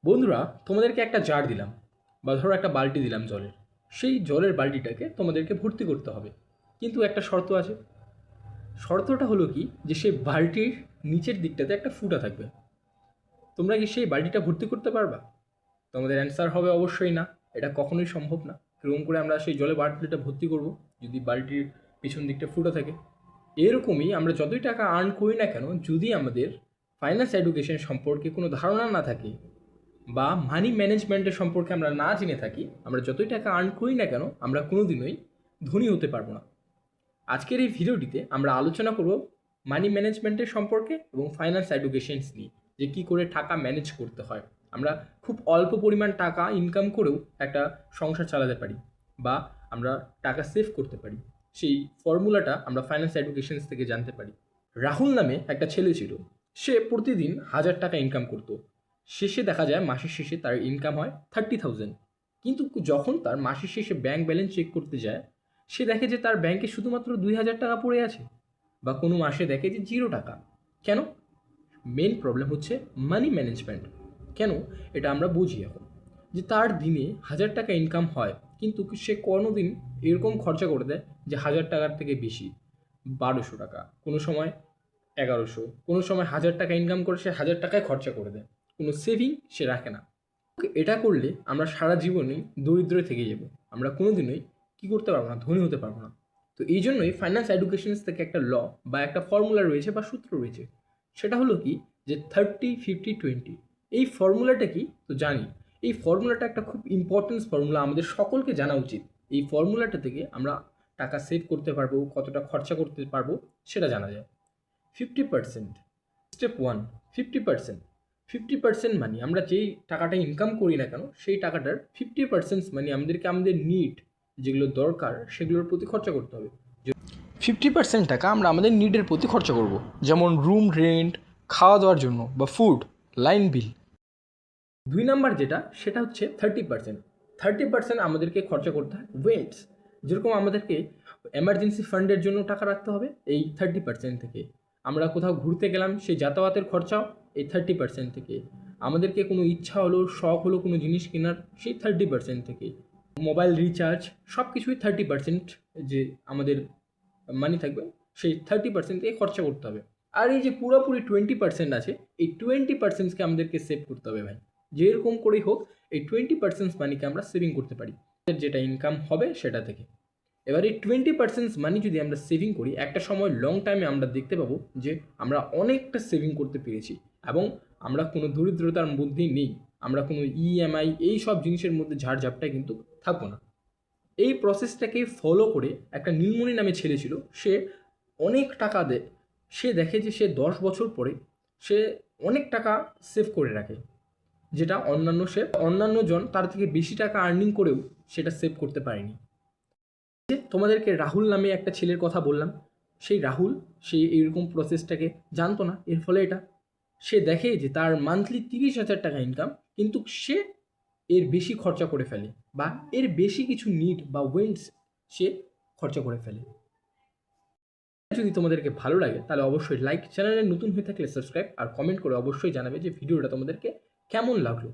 বন্ধুরা, তোমাদেরকে একটা জার দিলাম বা ধরো একটা বালতি দিলাম জলের। সেই জলের বালতিটাকে তোমাদেরকে ভর্তি করতে হবে, কিন্তু একটা শর্ত আছে। শর্তটা হলো কি, যে সেই বালতির নিচের দিকটাতে একটা ফুটা থাকবে। তোমরা কি সেই বালতিটা ভর্তি করতে পারবা? তোমাদের অ্যান্সার হবে অবশ্যই না। এটা কখনোই সম্ভব না। এরকম করে আমরা সেই জলে বালতিটা ভর্তি করব যদি বালতির পিছন দিকটা ফুটা থাকে? এরকমই আমরা যতই টাকা আর্ন করি না কেন, যদি আমাদের ফাইন্যান্স এডুকেশন সম্পর্কে কোনো ধারণা না থাকে বা মানি ম্যানেজমেন্টের সম্পর্কে আমরা না জেনে থাকি, আমরা যতই টাকা আর্ন করি না কেন আমরা কোনোদিনই ধনী হতে পারবো না। আজকের এই ভিডিওটিতে আমরা আলোচনা করব মানি ম্যানেজমেন্টের সম্পর্কে এবং ফাইন্যান্স এডুকেশনস নিয়ে, যে কী করে টাকা ম্যানেজ করতে হয়। আমরা খুব অল্প পরিমাণ টাকা ইনকাম করেও একটা সংসার চালাতে পারি বা আমরা টাকা সেভ করতে পারি। সেই ফর্মুলাটা আমরা ফাইন্যান্স এডুকেশনস থেকে জানতে পারি। রাহুল নামে একটা ছেলে ছিল। সে প্রতিদিন 1,000 টাকা ইনকাম করতো। শেষে দেখা যায় মাসের শেষে তার ইনকাম হয় 30,000। কিন্তু যখন তার মাসের শেষে ব্যাংক ব্যালেন্স চেক করতে যায়, সে দেখে যে তার ব্যাংকে শুধুমাত্র 2,000 টাকা পড়ে আছে, বা কোনো মাসে দেখে যে 0 টাকা। কেন? মেন প্রবলেম হচ্ছে মানি ম্যানেজমেন্ট। কেন? এটা আমরা বুঝি এখন। যে তার দিনে 1,000 টাকা ইনকাম হয়, কিন্তু সে কোনোদিন এরকম খরচা করে দেয় যে 1,000 টাকার থেকে বেশি, 1,200 টাকা, কোনো সময় 1,100, কোনো সময় 1,000 টাকা ইনকাম করে সে 1,000 টাকায় খরচা করে দেয়। কোনো সেভিং সে রাখে না। এটা করলে আমরা সারা জীবনেই দরিদ্র থেকে যাব। আমরা কোনোদিনই কী করতে পারবো না, ধনী হতে পারবো না। তো এই জন্যই ফাইন্যান্স এডুকেশনস থেকে একটা ল বা একটা ফর্মুলা রয়েছে বা সূত্র রয়েছে। সেটা হলো কি, যে 30-50-20। এই ফর্মুলাটা কি তো জানি। এই ফর্মুলাটা একটা খুব ইম্পর্টেন্স ফর্মুলা, আমাদের সকলকে জানা উচিত। এই ফর্মুলাটা থেকে আমরা টাকা সেভ করতে পারবো, কতটা খরচা করতে পারবো সেটা জানা যায়। 50%, স্টেপ 1, 50%। 50% মানি আমরা যেই টাকাটা ইনকাম করি না কেন, সেই টাকাটার 50% মানি আমাদেরকে আমাদের নিড, যেগুলো দরকার, সেগুলোর প্রতি খরচা করতে হবে। 50% টাকা আমরা আমাদের নিডের প্রতি খরচা করব, যেমন রুম রেন্ট, খাওয়া দাওয়ার জন্য বা ফুড, লাইন বিল। 2 নাম্বার যেটা, সেটা হচ্ছে 30%। 30% আমাদেরকে খরচা করতে হয় ওয়েন্টস। যেরকম আমাদেরকে এমার্জেন্সি ফান্ডের জন্য টাকা রাখতে হবে এই 30% থেকে। আমরা কোথাও ঘুরতে গেলাম, সেই যাতায়াতের খরচাও এই 30% থেকে। আমাদেরকে কোনো ইচ্ছা হলো, শখ হলো কোনো জিনিস কেনার, সেই 30% থেকে। মোবাইল রিচার্জ, সব কিছুই 30% যে আমাদের মানি থাকবে, সেই 30% থেকে খরচা করতে হবে। আর এই যে পুরোপুরি 20% আছে, এই 20%কে আমাদেরকে সেভ করতে হবে ভাই। যেরকম করেই হোক এই 20% মানিকে আমরা সেভিং করতে পারি যেটা ইনকাম হবে সেটা থেকে। এবার এই 20% মানি যদি আমরা সেভিং করি, একটা সময় লং টাইমে আমরা দেখতে পাবো যে আমরা অনেকটা সেভিং করতে পেরেছি এবং আমরা কোনো দরিদ্রতার মধ্যেই নেই। আমরা কোনো ইএমআই এই সব জিনিসের মধ্যে ঝাড়ঝাপটায় কিন্তু থাকবো না। এই প্রসেসটাকে ফলো করে একটা নীলমণি নামে ছেলে ছিল। সে অনেক টাকা দেয়। সে দেখে যে সে 10 বছর পরে সে অনেক টাকা সেভ করে রাখে, যেটা অন্যান্য জন তার থেকে বেশি টাকা আর্নিং করেও সেটা সেভ করতে পারেনি। তোমাদেরকে রাহুল নামে একটা ছেলের কথা বললাম। সেই রাহুল, সে এরকম প্রসেসটাকে জানতো না। এর ফলে এটা সে দেখে যে তার মান্থলি 30,000 টাকা ইনকাম, কিন্তু সে এর বেশি খরচা করে ফেলে বা এর বেশি কিছু নিড বা ওয়েন্টস সে খরচা করে ফেলে। যদি তোমাদেরকে ভালো লাগে তাহলে অবশ্যই লাইক, চ্যানেলে নতুন হয়ে থাকলে সাবস্ক্রাইব, আর কমেন্ট করে অবশ্যই জানাবে যে ভিডিওটা তোমাদেরকে কেমন লাগলো।